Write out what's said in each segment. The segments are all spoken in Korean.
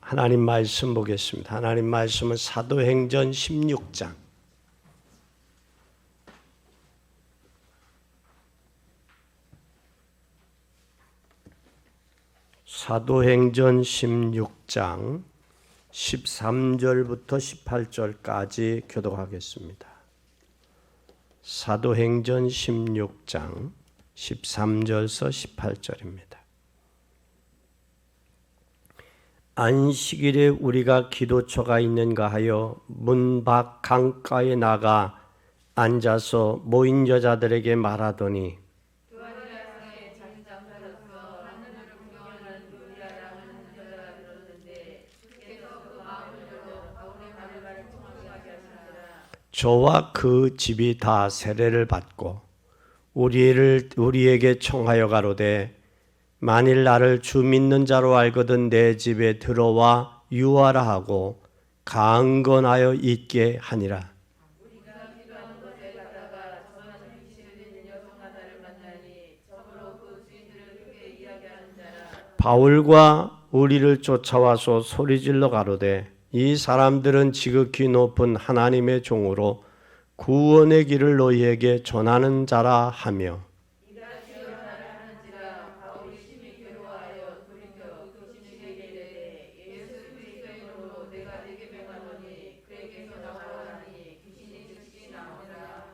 하나님 말씀 보겠습니다. 하나님 말씀은 사도행전 16장. 사도행전 16장 13절부터 18절까지 교독하겠습니다. 사도행전 16장 13절서 18절입니다. 안식일에 우리가 기도처가 있는가 하여 문 밖 강가에 나가 앉아서 모인 여자들에게 말하더니 저와 그 집이 다 세례를 받고 우리에게 청하여 가로되 만일 나를 주 믿는 자로 알거든 내 집에 들어와 유하라 하고 강건하여 있게 하니라. 바울과 우리를 쫓아와서 소리질러 가로되 이 사람들은 지극히 높은 하나님의 종으로 구원의 길을 너희에게 전하는 자라 하며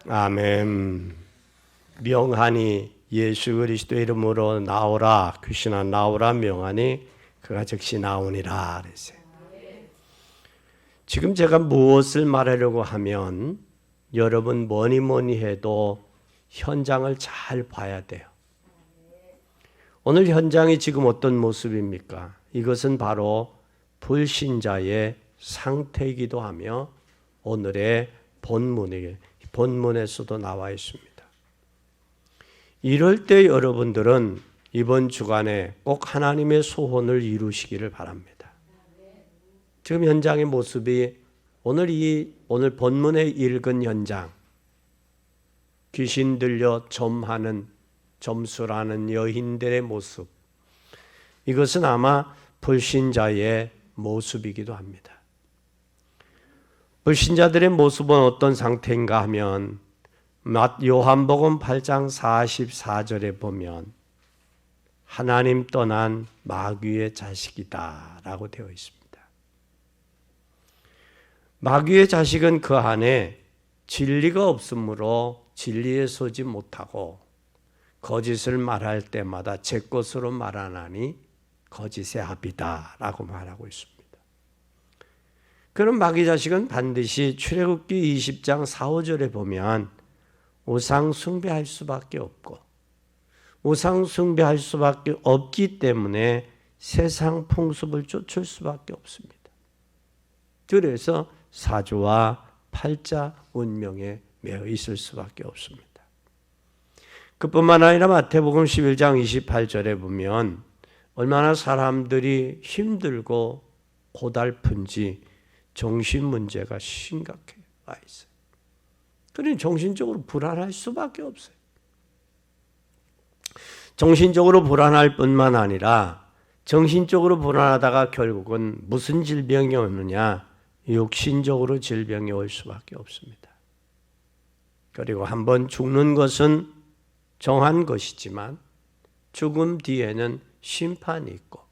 아멘. 명하니 예수 그리스도 이름으로 나오라, 귀신아 나오라 명하니 그가 즉시 나오니라 그랬어요. 지금 제가 무엇을 말하려고 하면 여러분 뭐니 해도 현장을 잘 봐야 돼요. 오늘 현장이 지금 어떤 모습입니까? 이것은 바로 불신자의 상태이기도 하며 오늘의 본문에서도 나와 있습니다. 이럴 때 여러분들은 이번 주간에 꼭 하나님의 소원을 이루시기를 바랍니다. 지금 현장의 모습이 오늘 본문에 읽은 현장, 귀신 들려 점수라는 여인들의 모습, 이것은 아마 불신자의 모습이기도 합니다. 불신자들의 모습은 어떤 상태인가 하면 요한복음 8장 44절에 보면 하나님 떠난 마귀의 자식이다 라고 되어 있습니다. 마귀의 자식은 그 안에 진리가 없으므로 진리에 서지 못하고 거짓을 말할 때마다 제 것으로 말하나니 거짓의 아비다 라고 말하고 있습니다. 그런 마귀 자식은 반드시 출애굽기 20장 4, 5절에 보면 우상 숭배할 수밖에 없고 우상 숭배할 수밖에 없기 때문에 세상 풍습을 쫓을 수밖에 없습니다. 그래서 사주와 팔자 운명에 매여 있을 수밖에 없습니다. 그뿐만 아니라 마태복음 11장 28절에 보면 얼마나 사람들이 힘들고 고달픈지 정신 문제가 심각해 와 있어요. 그러니 정신적으로 불안할 수밖에 없어요. 정신적으로 불안할 뿐만 아니라 정신적으로 불안하다가 결국은 무슨 질병이 오느냐? 육신적으로 질병이 올 수밖에 없습니다. 그리고 한번 죽는 것은 정한 것이지만 죽음 뒤에는 심판이 있고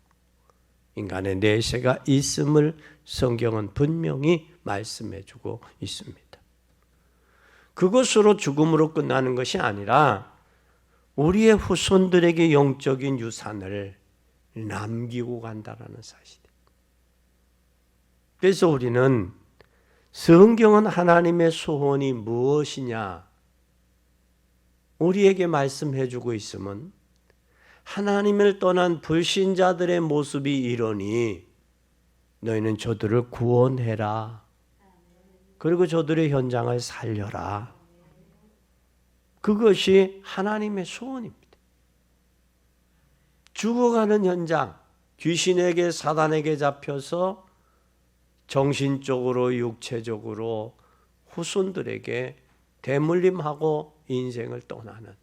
인간의 내세가 있음을 성경은 분명히 말씀해주고 있습니다. 그것으로 죽음으로 끝나는 것이 아니라 우리의 후손들에게 영적인 유산을 남기고 간다라는 사실이에요. 그래서 우리는 성경은 하나님의 소원이 무엇이냐 우리에게 말씀해주고 있으면 하나님을 떠난 불신자들의 모습이 이러니 너희는 저들을 구원해라. 그리고 저들의 현장을 살려라. 그것이 하나님의 소원입니다. 죽어가는 현장, 귀신에게 사단에게 잡혀서 정신적으로 육체적으로 후손들에게 대물림하고 인생을 떠나는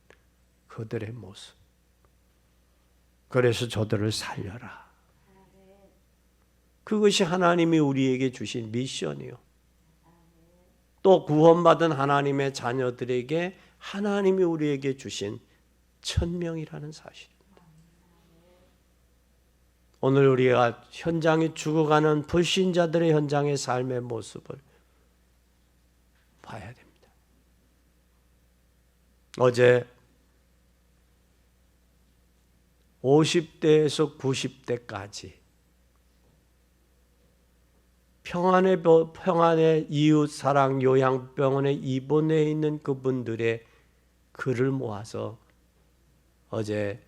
그들의 모습. 그래서 저들을 살려라. 그것이 하나님이 우리에게 주신 미션이요. 또 구원받은 하나님의 자녀들에게 하나님이 우리에게 주신 천명이라는 사실입니다. 오늘 우리가 현장에 죽어가는 불신자들의 현장의 삶의 모습을 봐야 됩니다. 어제 50대에서 90대까지 평안의 이웃사랑 요양병원에 입원해 있는 그분들의 글을 모아서 어제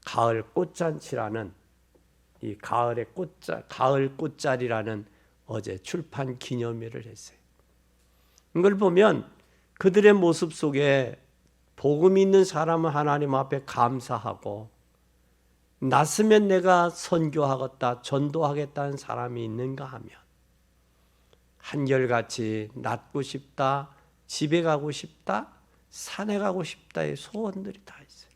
가을 꽃잔치라는 이 가을 꽃자리라는 어제 출판 기념회를 했어요. 이걸 보면 그들의 모습 속에 복음 있는 사람은 하나님 앞에 감사하고 났으면 내가 선교하겠다, 전도하겠다는 사람이 있는가 하면 한결같이 낫고 싶다, 집에 가고 싶다, 산에 가고 싶다의 소원들이 다 있어요.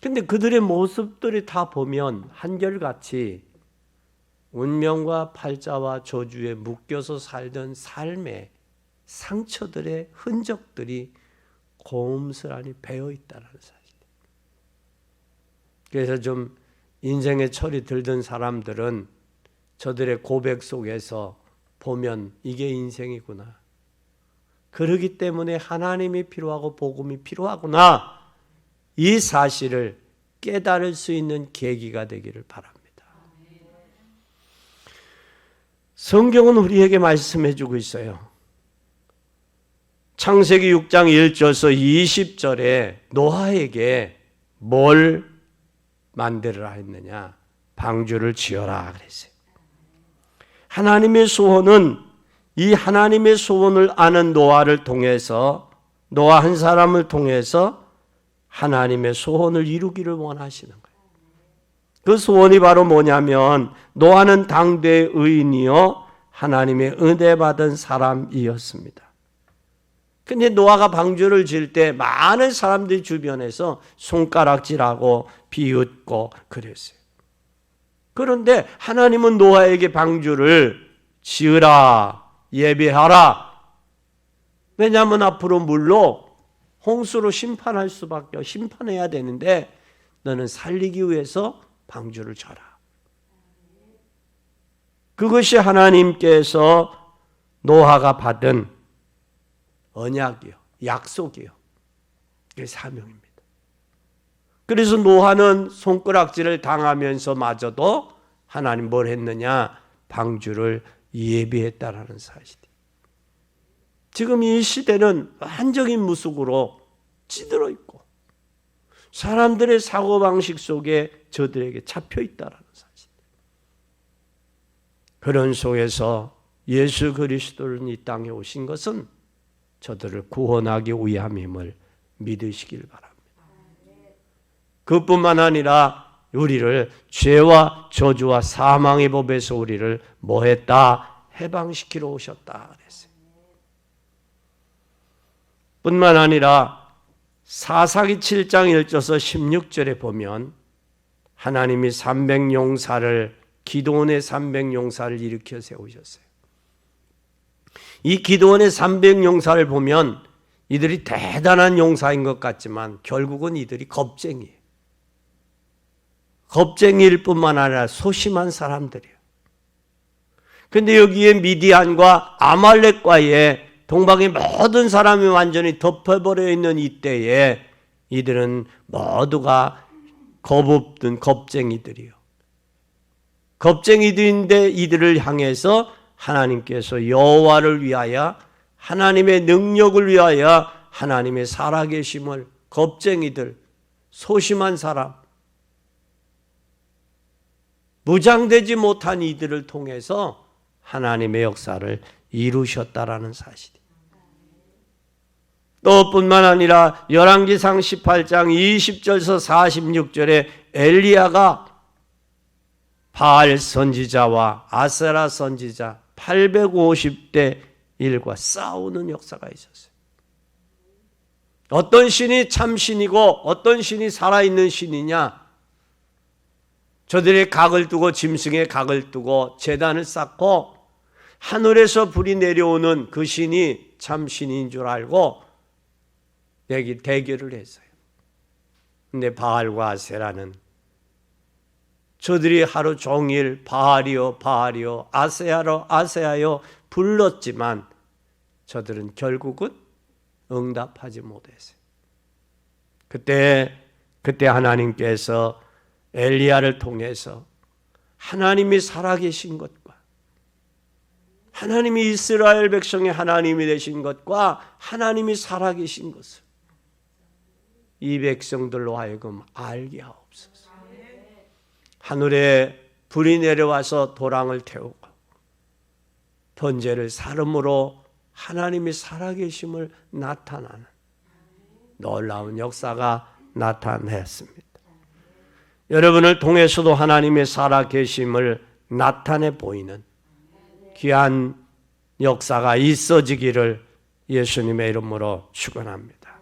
근데 그들의 모습들이 다 보면 한결같이 운명과 팔자와 저주에 묶여서 살던 삶의 상처들의 흔적들이 고음스란히 배어 있다는 사실. 그래서 좀 인생의 철이 들던 사람들은 저들의 고백 속에서 보면 이게 인생이구나. 그러기 때문에 하나님이 필요하고 복음이 필요하구나. 이 사실을 깨달을 수 있는 계기가 되기를 바랍니다. 성경은 우리에게 말씀해 주고 있어요. 창세기 6장 1절에서 20절에 노아에게 뭘 만들어라 했느냐? 방주를 지어라 그랬어요. 하나님의 소원은 이 하나님의 소원을 아는 노아를 통해서 노아 한 사람을 통해서 하나님의 소원을 이루기를 원하시는 거예요. 그 소원이 바로 뭐냐면 노아는 당대의 의인이요 하나님의 은혜 받은 사람이었습니다. 근데 노아가 방주를 지을 때 많은 사람들이 주변에서 손가락질하고 비웃고 그랬어요. 그런데 하나님은 노아에게 방주를 지으라, 예배하라. 왜냐하면 앞으로 물로 홍수로 심판해야 되는데 너는 살리기 위해서 방주를 져라. 그것이 하나님께서 노아가 받은 언약이요, 약속이요. 그게 사명입니다. 그래서 노아는 손가락질을 당하면서마저도 하나님 뭘 했느냐? 방주를 예비했다라는 사실이. 지금 이 시대는 완전히 무속으로 찌들어 있고 사람들의 사고방식 속에 저들에게 잡혀 있다라는 사실. 그런 속에서 예수 그리스도는 이 땅에 오신 것은 저들을 구원하기 위함임을 믿으시길 바랍니다. 그뿐만 아니라 우리를 죄와 저주와 사망의 법에서 우리를 뭐했다? 해방시키러 오셨다 그랬어요. 뿐만 아니라 사사기 7장 1절에서 16절에 보면 하나님이 300용사를 기드온의 300용사를 일으켜 세우셨어요. 이 기드온의 300용사를 보면 이들이 대단한 용사인 것 같지만 결국은 이들이 겁쟁이에요. 겁쟁이일 뿐만 아니라 소심한 사람들이에요. 그런데 여기에 미디안과 아말렉과의 동방의 모든 사람이 완전히 덮여버려 있는 이때에 이들은 모두가 겁없던 겁쟁이들이요. 겁쟁이들인데 이들을 향해서 하나님께서 여호와를 위하여 하나님의 능력을 위하여 하나님의 살아계심을 겁쟁이들, 소심한 사람, 무장되지 못한 이들을 통해서 하나님의 역사를 이루셨다라는 사실이. 또 뿐만 아니라 열왕기상 18장 20절에서 46절에 엘리야가 바알 선지자와 아세라 선지자 850대 일과 싸우는 역사가 있었어요. 어떤 신이 참 신이고 어떤 신이 살아있는 신이냐? 저들이 각을 두고 짐승에 각을 두고 제단을 쌓고 하늘에서 불이 내려오는 그 신이 참 신인 줄 알고 대결을 했어요. 근데 바알과 아세라는 저들이 하루 종일 바알이요 바알이요 아세하여 불렀지만 저들은 결국은 응답하지 못했어요. 그때 하나님께서 엘리야를 통해서 하나님이 살아계신 것과 하나님이 이스라엘 백성의 하나님이 되신 것과 하나님이 살아계신 것을 이 백성들로 하여금 알게 하옵소서. 하늘에 불이 내려와서 도랑을 태우고 번제를 사름으로 하나님이 살아계심을 나타나는 놀라운 역사가 나타났습니다. 여러분을 통해서도 하나님의 살아계심을 나타내 보이는 귀한 역사가 있어지기를 예수님의 이름으로 축원합니다.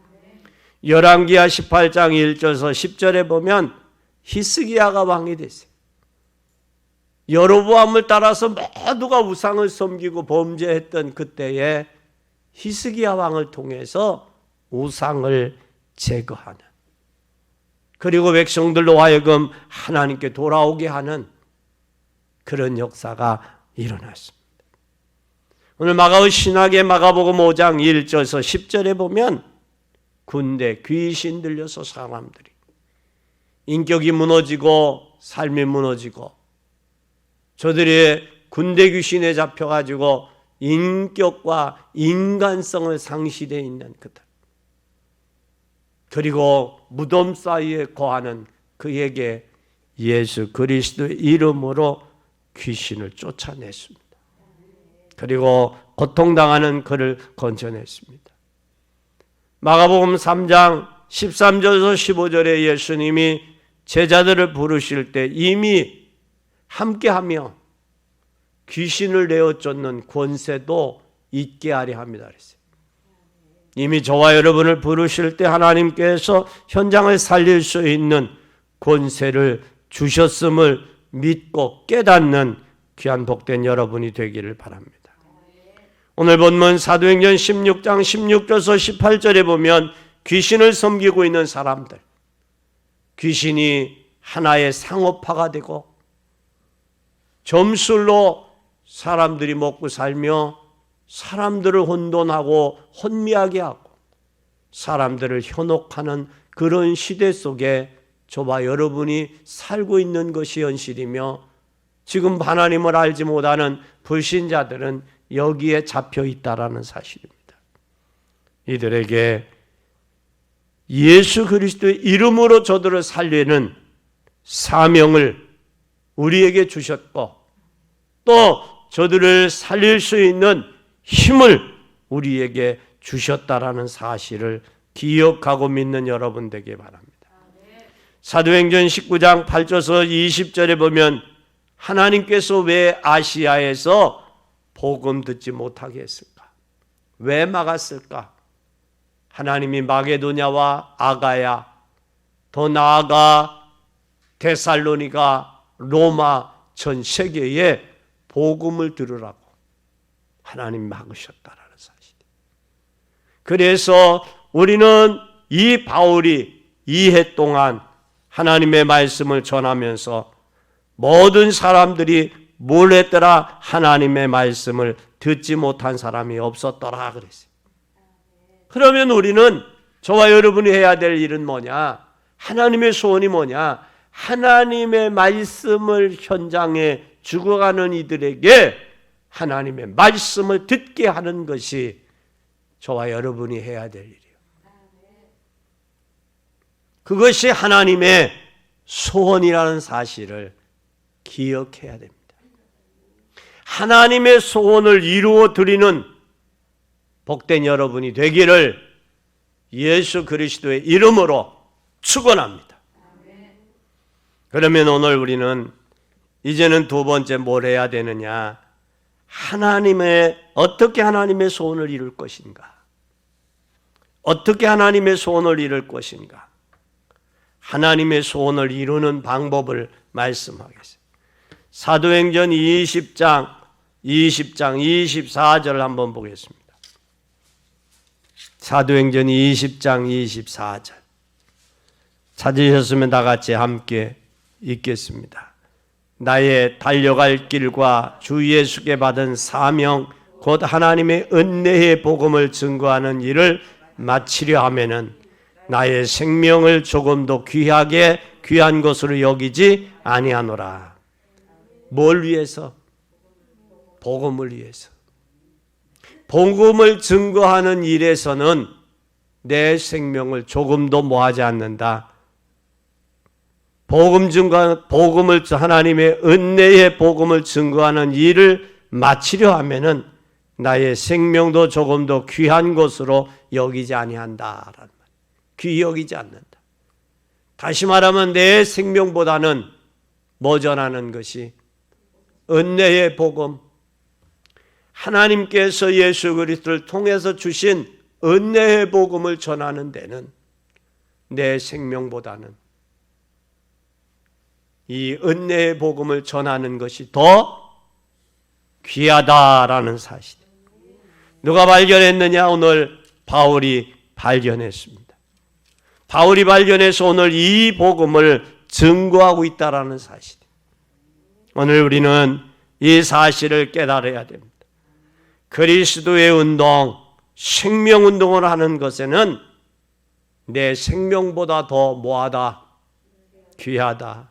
열왕기하 18장 1절에서 10절에 보면 히스기야가 왕이 됐어요. 여로보암을 따라서 모두가 우상을 섬기고 범죄했던 그때에 히스기야 왕을 통해서 우상을 제거하는, 그리고 백성들로 하여금 하나님께 돌아오게 하는 그런 역사가 일어났습니다. 오늘 마가의 신학의 마가복음 5장 1절에서 10절에 보면 군대 귀신 들려서 사람들이 인격이 무너지고 삶이 무너지고 저들이 군대 귀신에 잡혀가지고 인격과 인간성을 상실해 있는 그들, 그리고 무덤 사이에 거하는 그에게 예수 그리스도의 이름으로 귀신을 쫓아냈습니다. 그리고 고통당하는 그를 건져냈습니다. 마가복음 3장 13절에서 15절에 예수님이 제자들을 부르실 때 이미 함께하며 귀신을 내어 쫓는 권세도 있게 하려 합니다. 그랬어요. 이미 저와 여러분을 부르실 때 하나님께서 현장을 살릴 수 있는 권세를 주셨음을 믿고 깨닫는 귀한 복된 여러분이 되기를 바랍니다. 오늘 본문 사도행전 16장 16절에서 18절에 보면 귀신을 섬기고 있는 사람들, 귀신이 하나의 상업화가 되고 점술로 사람들이 먹고 살며 사람들을 혼돈하고 혼미하게 하고 사람들을 현혹하는 그런 시대 속에 저와 여러분이 살고 있는 것이 현실이며, 지금 하나님을 알지 못하는 불신자들은 여기에 잡혀 있다라는 사실입니다. 이들에게 예수 그리스도의 이름으로 저들을 살리는 사명을 우리에게 주셨고, 또 저들을 살릴 수 있는 힘을 우리에게 주셨다라는 사실을 기억하고 믿는 여러분 되길 바랍니다. 사도행전 19장 8절에서 20절에 보면 하나님께서 왜 아시아에서 복음 듣지 못하게 했을까? 왜 막았을까? 하나님이 마게도냐와 아가야, 더 나아가 데살로니가, 로마 전 세계에 복음을 들으라고 하나님 막으셨다라는 사실이에요. 그래서 우리는 이 바울이 2해 동안 하나님의 말씀을 전하면서 모든 사람들이 뭘 했더라? 하나님의 말씀을 듣지 못한 사람이 없었더라 그랬어요. 그러면 우리는, 저와 여러분이 해야 될 일은 뭐냐? 하나님의 소원이 뭐냐? 하나님의 말씀을 현장에 죽어가는 이들에게 하나님의 말씀을 듣게 하는 것이 저와 여러분이 해야 될 일이에요. 그것이 하나님의 소원이라는 사실을 기억해야 됩니다. 하나님의 소원을 이루어 드리는 복된 여러분이 되기를 예수 그리스도의 이름으로 축원합니다. 그러면 오늘 우리는 이제는 두 번째 뭘 해야 되느냐? 어떻게 하나님의 소원을 이룰 것인가? 어떻게 하나님의 소원을 이룰 것인가? 하나님의 소원을 이루는 방법을 말씀하겠습니다. 사도행전 20장 24절을 한번 보겠습니다. 사도행전 20장 24절. 찾으셨으면 다 같이 함께 읽겠습니다. 나의 달려갈 길과 주 예수께 받은 사명 곧 하나님의 은혜의 복음을 증거하는 일을 마치려 하면은 나의 생명을 조금도 귀한 것으로 여기지 아니하노라. 뭘 위해서? 복음을 위해서. 복음을 증거하는 일에서는 내 생명을 조금도 모하지 않는다. 복음을 하나님의 은혜의 복음을 증거하는 일을 마치려 하면은 나의 생명도 조금도 귀한 것으로 여기지 아니한다라는 말. 귀히 여기지 않는다. 다시 말하면 내 생명보다는 뭐 전하는 것이 은혜의 복음, 하나님께서 예수 그리스도를 통해서 주신 은혜의 복음을 전하는 데는 내 생명보다는 이 은혜의 복음을 전하는 것이 더 귀하다라는 사실. 누가 발견했느냐? 오늘 바울이 발견했습니다. 바울이 발견해서 오늘 이 복음을 증거하고 있다라는 사실. 오늘 우리는 이 사실을 깨달아야 됩니다. 그리스도의 운동, 생명운동을 하는 것에는 내 생명보다 더 뭐하다? 귀하다.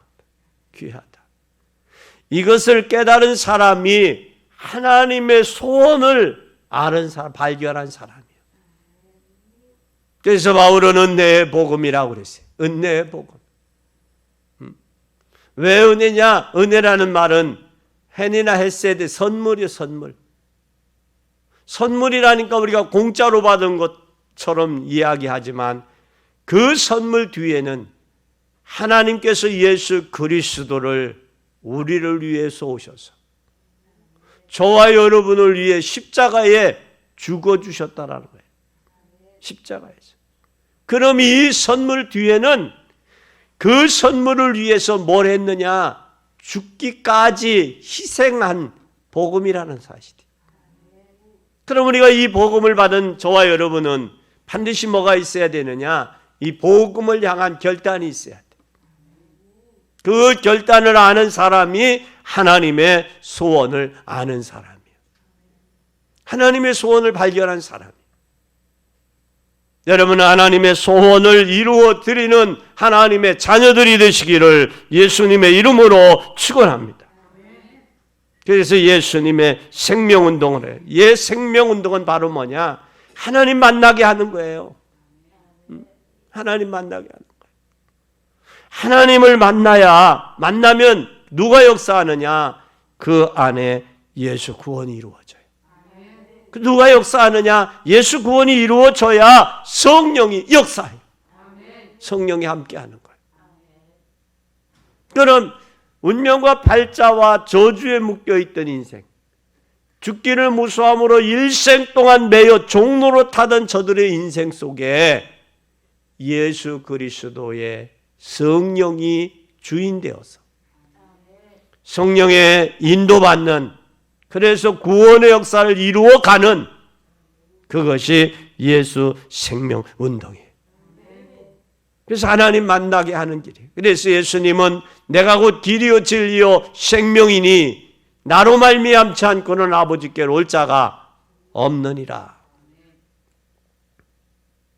이것을 깨달은 사람이 하나님의 소원을 아는 사람, 발견한 사람이에요. 그래서 바울은 은혜의 복음이라고 그랬어요. 은혜의 복음. 왜 은혜냐? 은혜라는 말은 헨이나 헤세드, 선물이요, 선물. 선물이라니까 우리가 공짜로 받은 것처럼 이야기하지만 그 선물 뒤에는 하나님께서 예수 그리스도를 우리를 위해서 오셔서 저와 여러분을 위해 십자가에 죽어주셨다라는 거예요. 십자가에서. 그럼 이 선물 뒤에는 그 선물을 위해서 뭘 했느냐? 죽기까지 희생한 복음이라는 사실이. 그럼 우리가 이 복음을 받은 저와 여러분은 반드시 뭐가 있어야 되느냐? 이 복음을 향한 결단이 있어야 돼. 그 결단을 아는 사람이 하나님의 소원을 아는 사람이에요. 하나님의 소원을 발견한 사람이에요. 여러분은 하나님의 소원을 이루어 드리는 하나님의 자녀들이 되시기를 예수님의 이름으로 축원합니다. 그래서 예수님의 생명운동을 해요. 예, 생명운동은 바로 뭐냐? 하나님 만나게 하는 거예요. 하나님 만나게 하는 거예요. 하나님을 만나면 누가 역사하느냐? 그 안에 예수 구원이 이루어져요. 누가 역사하느냐? 예수 구원이 이루어져야 성령이 역사해요. 성령이 함께하는 거예요. 그럼 운명과 팔자와 저주에 묶여있던 인생, 죽기를 무서함으로 일생 동안 매여 종로로 타던 저들의 인생 속에 예수 그리스도의 성령이 주인 되어서 성령의 인도받는, 그래서 구원의 역사를 이루어가는 그것이 예수 생명 운동이에요. 그래서 하나님 만나게 하는 길이에요. 그래서 예수님은 내가 곧 길이요 진리요 생명이니 나로 말미암지 않고는 아버지께로 올 자가 없느니라.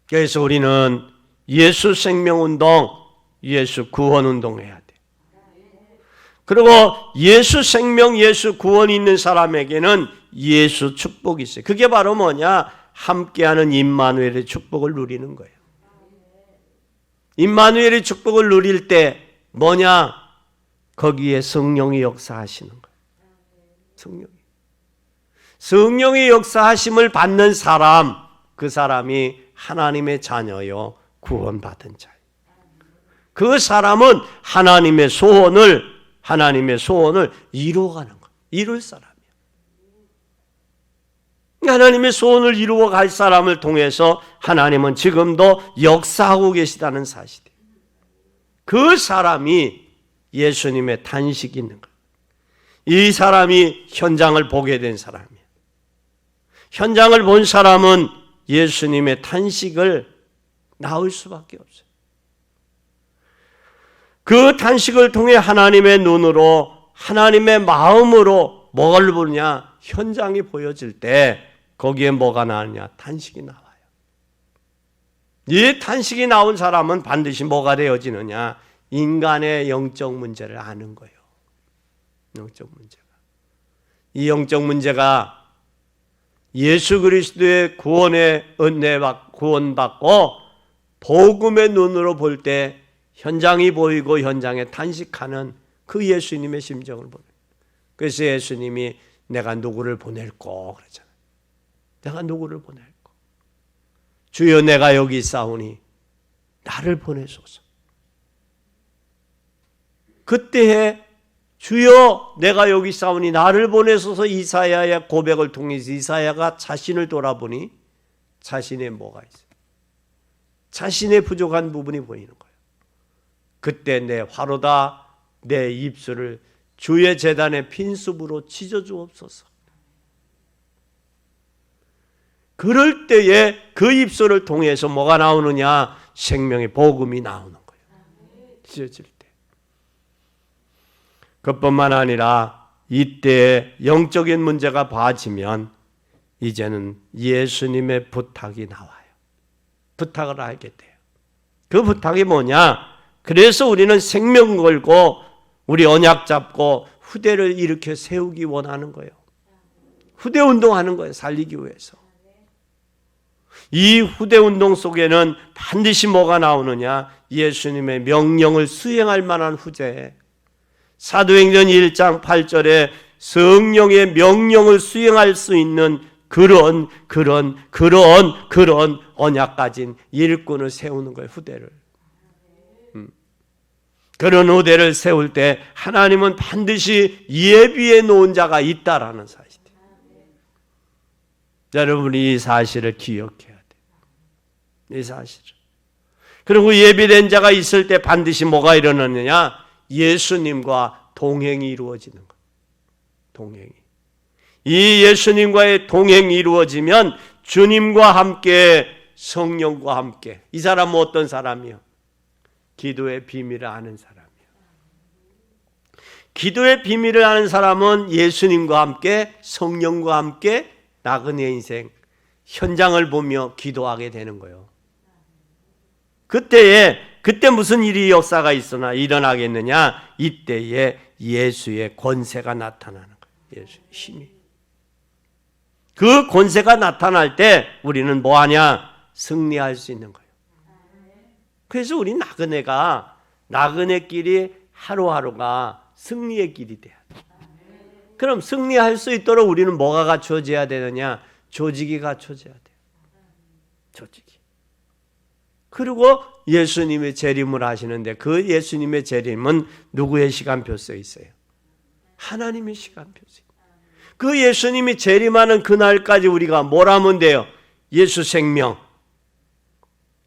그래서 우리는 예수 생명 운동, 예수 구원 운동 해야 돼. 그리고 예수 생명, 예수 구원이 있는 사람에게는 예수 축복이 있어요. 그게 바로 뭐냐? 함께하는 임마누엘의 축복을 누리는 거예요. 임마누엘의 축복을 누릴 때 뭐냐? 거기에 성령이 역사하시는 거예요. 성령의 역사하심을 받는 사람, 그 사람이 하나님의 자녀요 구원받은 자예요. 그 사람은 하나님의 소원을 이루어가는 거예요. 이룰 사람이에요. 하나님의 소원을 이루어갈 사람을 통해서 하나님은 지금도 역사하고 계시다는 사실이에요. 그 사람이 예수님의 탄식이 있는 거예요. 이 사람이 현장을 보게 된 사람이에요. 현장을 본 사람은 예수님의 탄식을 나올 수밖에 없어요. 그 탄식을 통해 하나님의 눈으로, 하나님의 마음으로 뭘 보느냐? 현장이 보여질 때 거기에 뭐가 나오느냐? 탄식이 나와요. 이 탄식이 나온 사람은 반드시 뭐가 되어지느냐? 인간의 영적 문제를 아는 거예요. 영적 문제가. 이 영적 문제가 예수 그리스도의 구원의 은혜 구원받고 복음의 눈으로 볼 때 현장이 보이고 현장에 탄식하는 그 예수님의 심정을 보는 거예요. 그래서 예수님이 내가 누구를 보낼꼬 그러잖아요. 내가 누구를 보낼꼬. 주여 내가 여기 있사오니 나를 보내소서. 그때에 주여 내가 여기 있사오니 나를 보내소서 이사야의 고백을 통해서 이사야가 자신을 돌아보니 자신의 뭐가 있어요? 자신의 부족한 부분이 보이는 거예요. 그때 내 화로다 내 입술을 주의 제단의 핀숲으로 찢어주옵소서. 그럴 때에 그 입술을 통해서 뭐가 나오느냐? 생명의 복음이 나오는 거예요. 찢어질 때. 그뿐만 아니라 이때 영적인 문제가 봐지면 이제는 예수님의 부탁이 나와요. 부탁을 하게 돼요. 그 부탁이 뭐냐? 그래서 우리는 생명 걸고 우리 언약 잡고 후대를 일으켜 세우기 원하는 거예요. 후대 운동하는 거예요. 살리기 위해서. 이 후대 운동 속에는 반드시 뭐가 나오느냐? 예수님의 명령을 수행할 만한 후대. 사도행전 1장 8절에 성령의 명령을 수행할 수 있는 그런 언약 가진 일꾼을 세우는 거예요. 후대를. 그런 후대를 세울 때 하나님은 반드시 예비해 놓은 자가 있다라는 사실이에요. 여러분이 이 사실을 기억해야 돼요. 이 사실을. 그리고 예비된 자가 있을 때 반드시 뭐가 일어나느냐? 예수님과 동행이 이루어지는 거예요. 동행이. 이 예수님과의 동행이 이루어지면 주님과 함께 성령과 함께. 이 사람은 어떤 사람이요? 기도의 비밀을 아는 사람이에요. 기도의 비밀을 아는 사람은 예수님과 함께 성령과 함께 나그네 인생 현장을 보며 기도하게 되는 거예요. 그때 무슨 일이 역사가 일어나겠느냐? 이때에 예수의 권세가 나타나는 거예요. 예수의 힘이. 그 권세가 나타날 때 우리는 뭐하냐? 승리할 수 있는 거예요. 그래서 우리 나그네 길이 하루하루가 승리의 길이 돼야 돼. 그럼 승리할 수 있도록 우리는 뭐가 갖춰져야 되느냐? 조직이 갖춰져야 돼요. 조직이. 그리고 예수님의 재림을 하시는데 그 예수님의 재림은 누구의 시간표 써 있어요? 하나님의 시간표 써 있어요. 그 예수님이 재림하는 그날까지 우리가 뭘 하면 돼요? 예수 생명.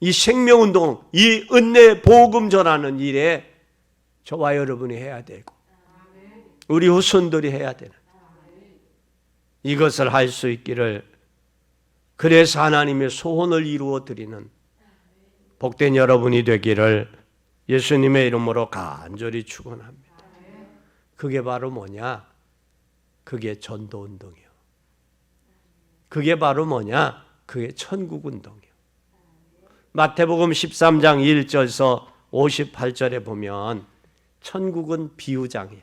이 생명운동, 이 은혜 복음 전하는 일에 저와 여러분이 해야 되고 우리 후손들이 해야 되는 이것을 할 수 있기를 그래서 하나님의 소원을 이루어 드리는 복된 여러분이 되기를 예수님의 이름으로 간절히 축원합니다. 그게 바로 뭐냐? 그게 전도운동이요. 그게 바로 뭐냐? 그게 천국운동이요. 마태복음 13장 1절에서 58절에 보면 천국은 비유장이에요.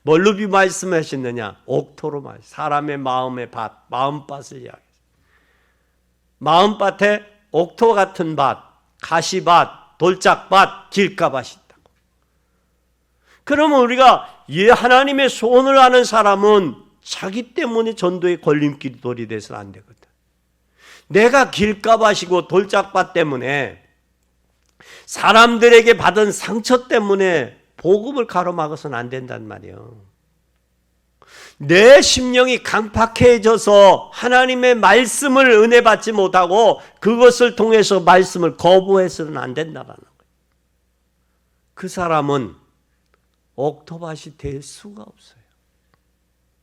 뭘로 말씀하셨느냐? 옥토로 사람의 마음의 밭, 마음밭을 이야기해요. 마음밭에 옥토 같은 밭, 가시밭, 돌짝밭, 길가밭이 있다고. 그러면 우리가 하나님의 소원을 아는 사람은 자기 때문에 전도의 걸림돌이 돼서는 안 되거든. 내가 길가밭이고 돌짝밭 때문에 사람들에게 받은 상처 때문에 복음을 가로막아서는 안 된단 말이에요. 내 심령이 강팍해져서 하나님의 말씀을 은혜 받지 못하고 그것을 통해서 말씀을 거부해서는 안 된다는 거예요. 그 사람은 옥토밭이 될 수가 없어요.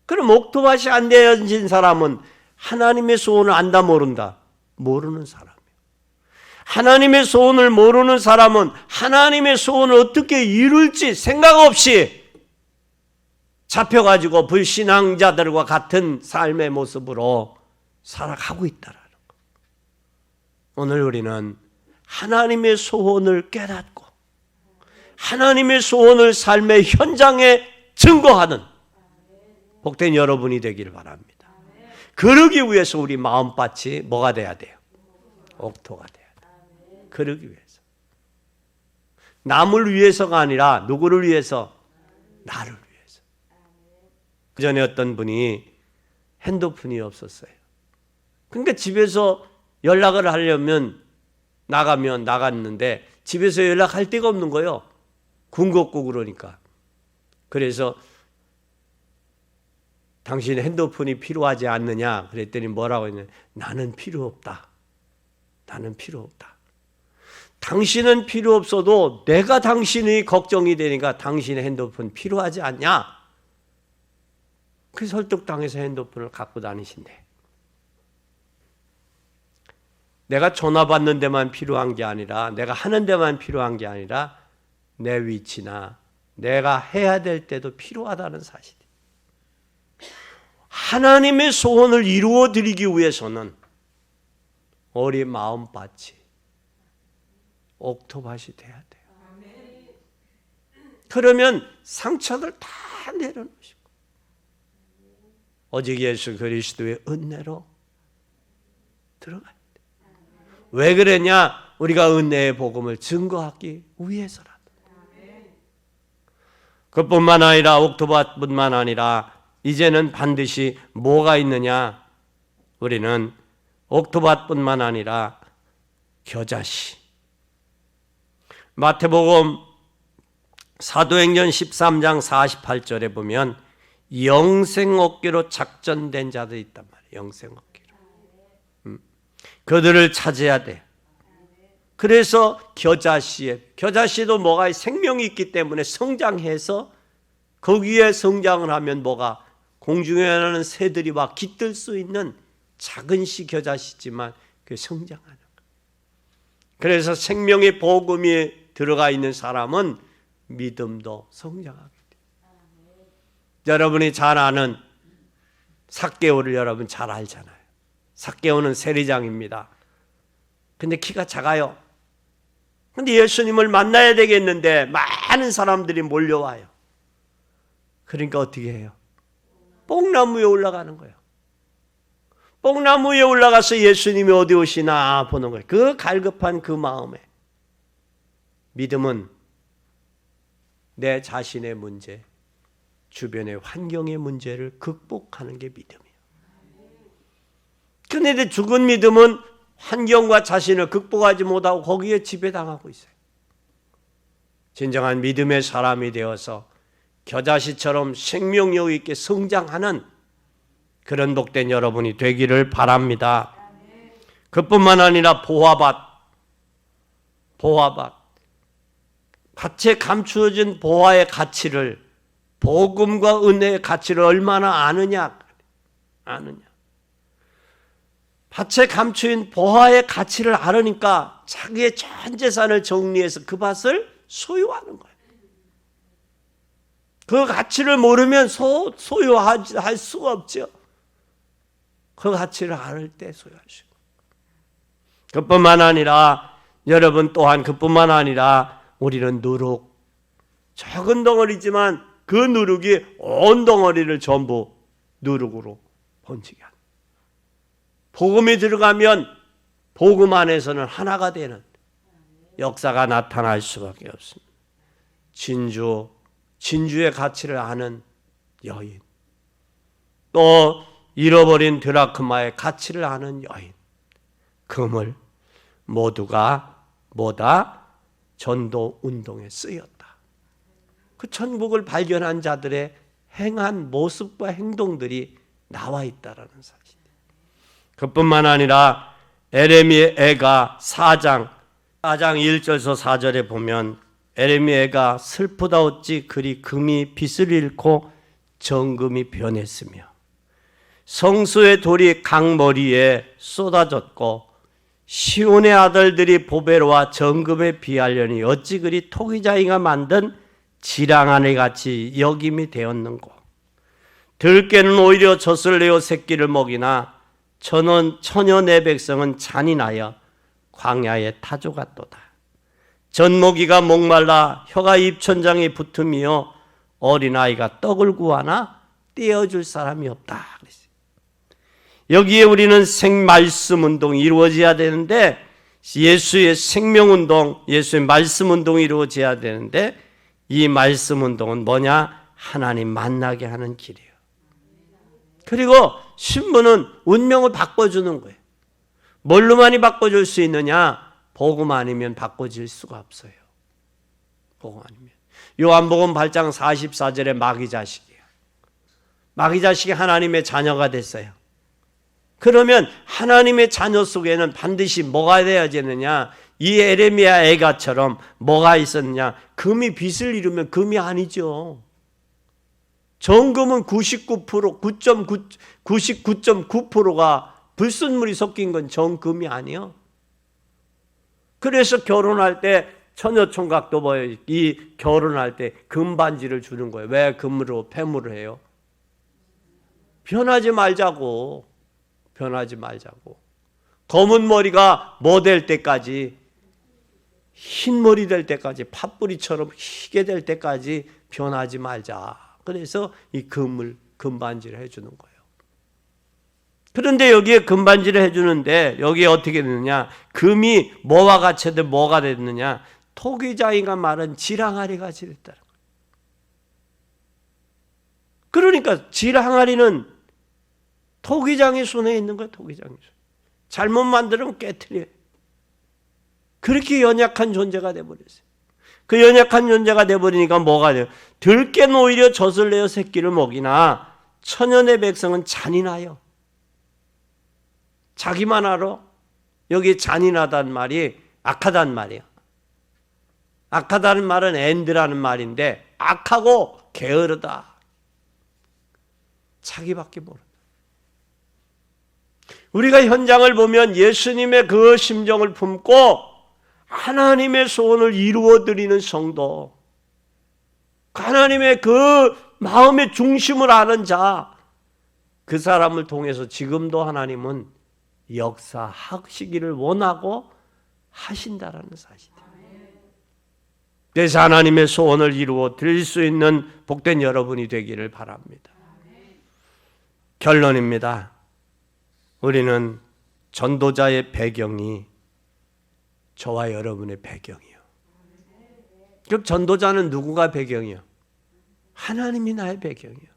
그럼 옥토밭이 안 되어진 사람은 하나님의 소원을 안다 모른다? 모르는 사람이에요. 하나님의 소원을 모르는 사람은 하나님의 소원을 어떻게 이룰지 생각 없이 잡혀가지고 불신앙자들과 같은 삶의 모습으로 살아가고 있다라는 것. 오늘 우리는 하나님의 소원을 깨닫고 하나님의 소원을 삶의 현장에 증거하는 복된 여러분이 되기를 바랍니다. 그러기 위해서 우리 마음밭이 뭐가 돼야 돼요? 옥토가 돼야 돼요. 그러기 위해서. 남을 위해서가 아니라 누구를 위해서? 나를 위해서. 그 전에 어떤 분이 핸드폰이 없었어요. 그러니까 집에서 연락을 하려면 나갔는데 집에서 연락할 데가 없는 거예요. 궁궐고 그러니까. 그래서 당신 핸드폰이 필요하지 않느냐 그랬더니 뭐라고 했냐. 나는 필요 없다. 나는 필요 없다. 당신은 필요 없어도 내가 당신이 걱정이 되니까 당신의 핸드폰 필요하지 않냐. 그 설득당해서 핸드폰을 갖고 다니신대. 내가 전화 받는 데만 필요한 게 아니라 내가 하는 데만 필요한 게 아니라 내 위치나 내가 해야 될 때도 필요하다는 사실이에요. 하나님의 소원을 이루어 드리기 위해서는 우리 마음밭이 옥토밭이 돼야 돼요. 그러면 상처를 다 내려놓으시고 오직 예수 그리스도의 은혜로 들어가야 돼요. 왜 그러냐? 우리가 은혜의 복음을 증거하기 위해서라도. 그뿐만 아니라 옥토밭뿐만 아니라 이제는 반드시 뭐가 있느냐? 우리는 옥토밭뿐만 아니라 겨자씨. 마태복음 사도행전 13장 48절에 보면 영생옥계로 작전된 자들이 있단 말이에요. 영생옥계로. 그들을 찾아야 돼. 그래서 겨자씨도 뭐가 생명이 있기 때문에 성장해서 거기에 성장을 하면 뭐가 공중에 나는 새들이 막 깃들 수 있는 작은 씨 겨자씨지만 그 성장하는 거예요. 그래서 생명의 복음이 들어가 있는 사람은 믿음도 성장하게 돼요. 여러분이 잘 아는 삭개오를 여러분 잘 알잖아요. 삭개오는 세리장입니다. 근데 키가 작아요. 근데 예수님을 만나야 되겠는데 많은 사람들이 몰려와요. 그러니까 어떻게 해요? 뽕나무 위에 올라가는 거예요. 뽕나무 위에 올라가서 예수님이 어디 오시나 보는 거예요. 그 갈급한 그 마음에. 믿음은 내 자신의 문제, 주변의 환경의 문제를 극복하는 게 믿음이에요. 그런데 죽은 믿음은 환경과 자신을 극복하지 못하고 거기에 지배당하고 있어요. 진정한 믿음의 사람이 되어서 겨자씨처럼 생명력 있게 성장하는 그런 복된 여러분이 되기를 바랍니다. 그뿐만 아니라 보화밭. 밭에 감추어진 보화의 가치를, 복음과 은혜의 가치를 얼마나 아느냐. 밭에 감추인 보화의 가치를 알으니까 자기의 전 재산을 정리해서 그 밭을 소유하는 거예요. 그 가치를 모르면 소유할 수가 없죠. 그 가치를 알을 때 소유할 수 있고. 그뿐만 아니라 여러분 또한 그뿐만 아니라 우리는 누룩. 작은 덩어리지만 그 누룩이 온 덩어리를 전부 누룩으로 번지게 합니다. 복음이 들어가면 복음 안에서는 하나가 되는 역사가 나타날 수밖에 없습니다. 진주의 가치를 아는 여인, 또 잃어버린 드라크마의 가치를 아는 여인, 금을 모두가 뭐다? 전도 운동에 쓰였다. 그 천국을 발견한 자들의 행한 모습과 행동들이 나와 있다라는 사실. 그뿐만 아니라 에레미야가 4장 1절에서 4절에 보면 에레미야가 슬프다 어찌 그리 금이 빛을 잃고 정금이 변했으며 성소의 돌이 강머리에 쏟아졌고 시온의 아들들이 보배로와 정금에 비하려니 어찌 그리 토기장이가 만든 지랑아내 같이 여김이 되었는고. 들깨는 오히려 젖을 내어 새끼를 먹이나 처녀 내 백성은 잔인하여 광야에 타조같도다. 젖먹이가 목말라 혀가 입천장에 붙으며 어린아이가 떡을 구하나 떼어줄 사람이 없다. 여기에 우리는 생말씀 운동이 이루어져야 되는데, 예수의 생명운동, 예수의 말씀 운동이 이루어져야 되는데, 이 말씀 운동은 뭐냐? 하나님 만나게 하는 길이에요. 그리고 신부는 운명을 바꿔주는 거예요. 뭘로만이 바꿔줄 수 있느냐? 복음 아니면 바꿔질 수가 없어요. 복음 아니면. 요한복음 8장 44절에 마귀 자식이에요. 마귀 자식이 하나님의 자녀가 됐어요. 그러면 하나님의 자녀 속에는 반드시 뭐가 되어야 되느냐? 이 에레미야 애가처럼 뭐가 있었느냐? 금이 빛을 잃으면 금이 아니죠. 정금은 99.9%가 불순물이 섞인 건 정금이 아니에요. 그래서 결혼할 때 처녀총각도 뭐예요? 이 결혼할 때 금반지를 주는 거예요. 왜 금으로 폐물을 해요? 변하지 말자고. 변하지 말자고. 검은 머리가 뭐 될 때까지, 흰 머리 될 때까지, 팥뿌리처럼 희게 될 때까지 변하지 말자. 그래서 이 금반지를 해주는 거예요. 그런데 여기에 금반지를 해주는데 여기에 어떻게 되느냐? 금이 뭐와 같이 뭐가 됐느냐? 토기장이가 말은 지랑아리 같이 됐다는 거예요. 그러니까 지랑아리는 토기장의 손에 있는 거예요. 토기장의 손. 잘못 만들면 깨트려요. 그렇게 연약한 존재가 돼버렸어요. 그 연약한 존재가 돼버리니까 뭐가 돼요? 들깨는 오히려 젖을 내어 새끼를 먹이나 천연의 백성은 잔인하여. 자기만 알아. 여기 잔인하다는 말이 악하다는 말이에요. 악하다는 말은 엔드라는 말인데 악하고 게으르다. 자기밖에 모른다. 우리가 현장을 보면 예수님의 그 심정을 품고 하나님의 소원을 이루어드리는 성도, 하나님의 그 마음의 중심을 아는 자, 그 사람을 통해서 지금도 하나님은 역사하시기를 원하고 하신다라는 사실이에요. 그래서 하나님의 소원을 이루어 드릴 수 있는 복된 여러분이 되기를 바랍니다. 결론입니다. 우리는 전도자의 배경이 저와 여러분의 배경이요. 그럼 전도자는 누구가 배경이요? 하나님이 나의 배경이요.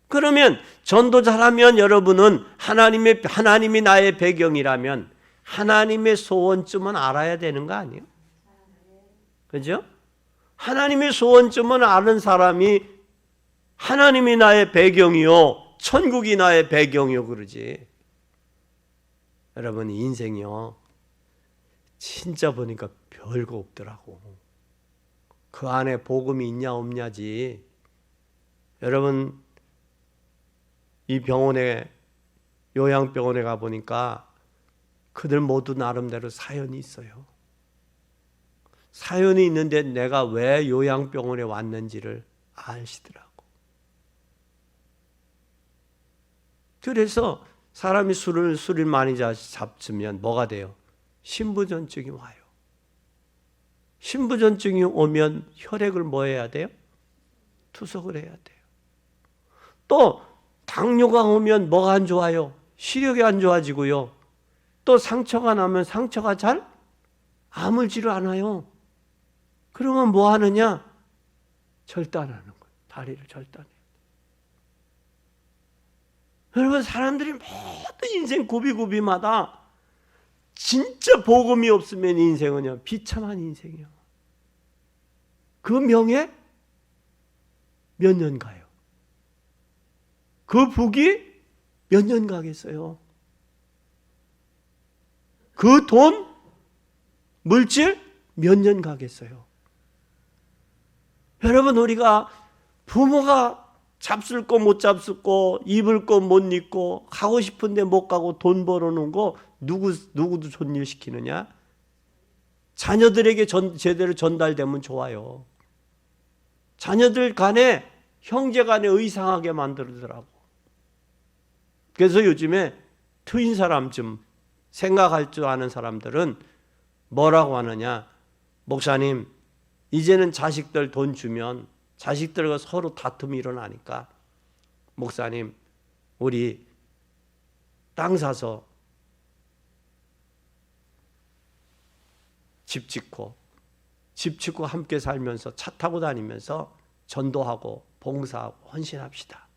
그러면 전도자라면 여러분은 하나님이 나의 배경이라면 하나님의 소원쯤은 알아야 되는 거 아니에요? 그죠? 하나님의 소원쯤은 아는 사람이 하나님이 나의 배경이요, 천국이 나의 배경이요 그러지. 여러분 인생이요 진짜 보니까 별거 없더라고. 그 안에 복음이 있냐 없냐지. 여러분 이 병원에, 요양병원에 가보니까 그들 모두 나름대로 사연이 있어요. 사연이 있는데 내가 왜 요양병원에 왔는지를 아시더라고. 그래서 사람이 술을 많이 잡수면 뭐가 돼요? 신부전증이 와요. 신부전증이 오면 혈액을 뭐 해야 돼요? 투석을 해야 돼요. 또 당뇨가 오면 뭐가 안 좋아요? 시력이 안 좋아지고요. 또 상처가 나면 상처가 잘 아물지를 않아요. 그러면 뭐 하느냐? 절단하는 거예요. 다리를 절단해요. 여러분 사람들이 모든 인생 고비고비마다 진짜 복음이 없으면 인생은요 비참한 인생이에요. 그 명예 몇 년 가요? 그 부귀 몇 년 가겠어요? 그 돈, 물질 몇 년 가겠어요? 여러분, 우리가 부모가 잡술 거 못 잡수고 입을 거 못 입고 가고 싶은데 못 가고 돈 벌어놓은 거 누구도 존립시키느냐? 자녀들에게 제대로 전달되면 좋아요. 자녀들 간에 형제 간에 의상하게 만들더라고. 그래서 요즘에 트인 사람 좀 생각할 줄 아는 사람들은 뭐라고 하느냐? 목사님, 이제는 자식들 돈 주면 자식들과 서로 다툼이 일어나니까 목사님, 우리 땅 사서 집 짓고 함께 살면서 차 타고 다니면서 전도하고 봉사하고 헌신합시다.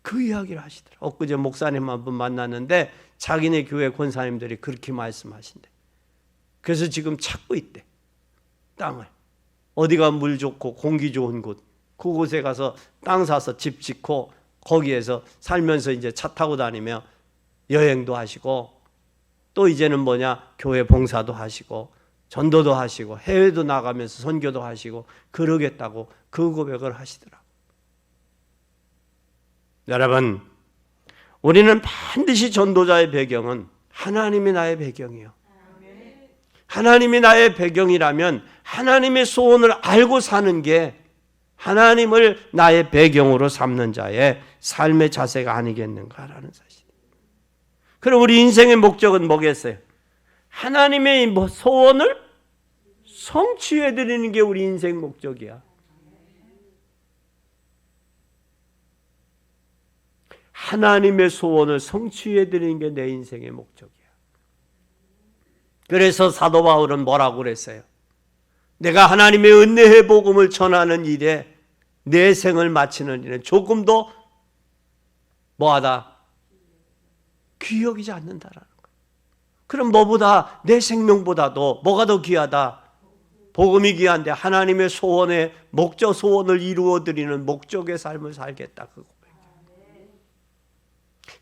그 이야기를 하시더라고요. 엊그제 목사님 한 분 만났는데 자기네 교회 권사님들이 그렇게 말씀하신대. 그래서 지금 찾고 있대. 땅을. 어디가 물 좋고 공기 좋은 곳, 그곳에 가서 땅 사서 집 짓고 거기에서 살면서 이제 차 타고 다니며 여행도 하시고 또 이제는 교회 봉사도 하시고 전도도 하시고 해외도 나가면서 선교도 하시고 그러겠다고 그 고백을 하시더라고요. 여러분, 우리는 반드시 전도자의 배경은 하나님이 나의 배경이요. 하나님이 나의 배경이라면 하나님의 소원을 알고 사는 게 하나님을 나의 배경으로 삼는 자의 삶의 자세가 아니겠는가라는 사실. 그럼 우리 인생의 목적은 뭐겠어요? 하나님의 소원을 성취해 드리는 게 우리 인생 목적이야. 하나님의 소원을 성취해 드리는 게 내 인생의 목적이야. 그래서 사도 바울은 뭐라고 그랬어요? 내가 하나님의 은혜의 복음을 전하는 일에 내 생을 마치는 일은 조금도 뭐하다? 귀히 여기지 않는다라는 거예요. 그럼 뭐보다 내 생명보다도 뭐가 더 귀하다? 복음이 귀한데 하나님의 소원의 목적, 소원을 이루어드리는 목적의 삶을 살겠다.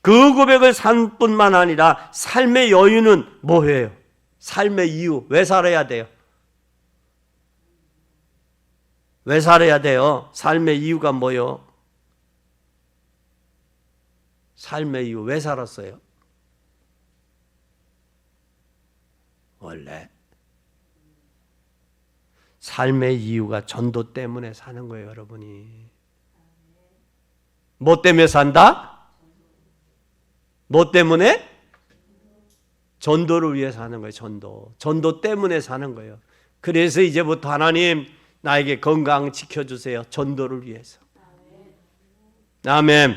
그 고백을 산 뿐만 아니라 삶의 여유는 뭐예요? 삶의 이유, 왜 살아야 돼요? 왜 살아야 돼요? 삶의 이유가 뭐요? 삶의 이유, 왜 살았어요? 원래 삶의 이유가 전도 때문에 사는 거예요, 여러분이. 뭐 때문에 산다? 뭐 때문에? 전도를 위해 사는 거예요. 전도 때문에 사는 거예요. 그래서 이제부터 하나님 나에게 건강 지켜주세요. 전도를 위해서. 아멘.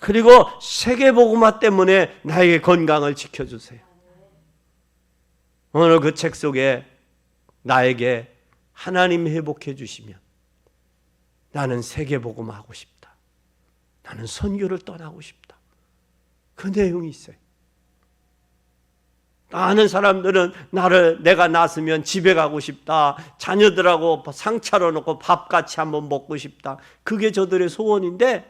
그리고 세계복음화 때문에 나에게 건강을 지켜주세요. 오늘 그 책 속에 나에게 하나님 회복해 주시면 나는 세계복음화 하고 싶다. 나는 선교를 떠나고 싶다. 그 내용이 있어요. 아는 사람들은 내가 낳았으면 집에 가고 싶다. 자녀들하고 상 차려놓고 밥 같이 한번 먹고 싶다. 그게 저들의 소원인데,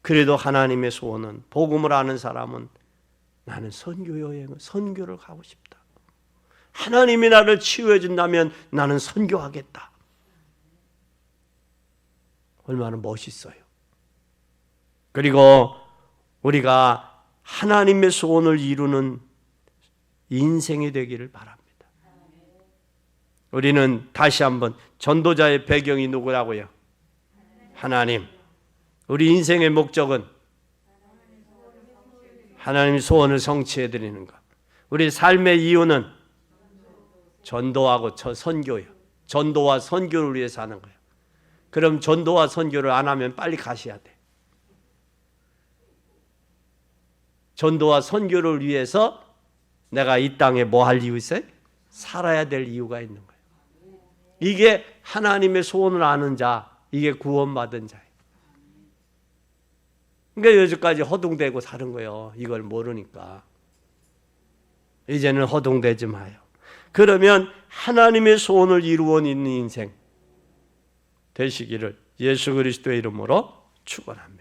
그래도 하나님의 소원은, 복음을 아는 사람은 나는 선교를 가고 싶다. 하나님이 나를 치유해 준다면 나는 선교하겠다. 얼마나 멋있어요. 그리고 우리가 하나님의 소원을 이루는 인생이 되기를 바랍니다. 우리는 다시 한번 전도자의 배경이 누구라고요? 하나님. 우리 인생의 목적은 하나님의 소원을 성취해 드리는 것. 우리 삶의 이유는 전도하고 선교예요. 전도와 선교를 위해서 하는 거예요. 그럼 전도와 선교를 안 하면 빨리 가셔야 돼. 전도와 선교를 위해서 내가 이 땅에 뭐 할 이유 있어요? 살아야 될 이유가 있는 거예요. 이게 하나님의 소원을 아는 자, 이게 구원받은 자예요. 그러니까 여기까지 허둥대고 사는 거예요. 이걸 모르니까. 이제는 허둥대지 마요. 그러면 하나님의 소원을 이루어 있는 인생 되시기를 예수 그리스도의 이름으로 축원합니다.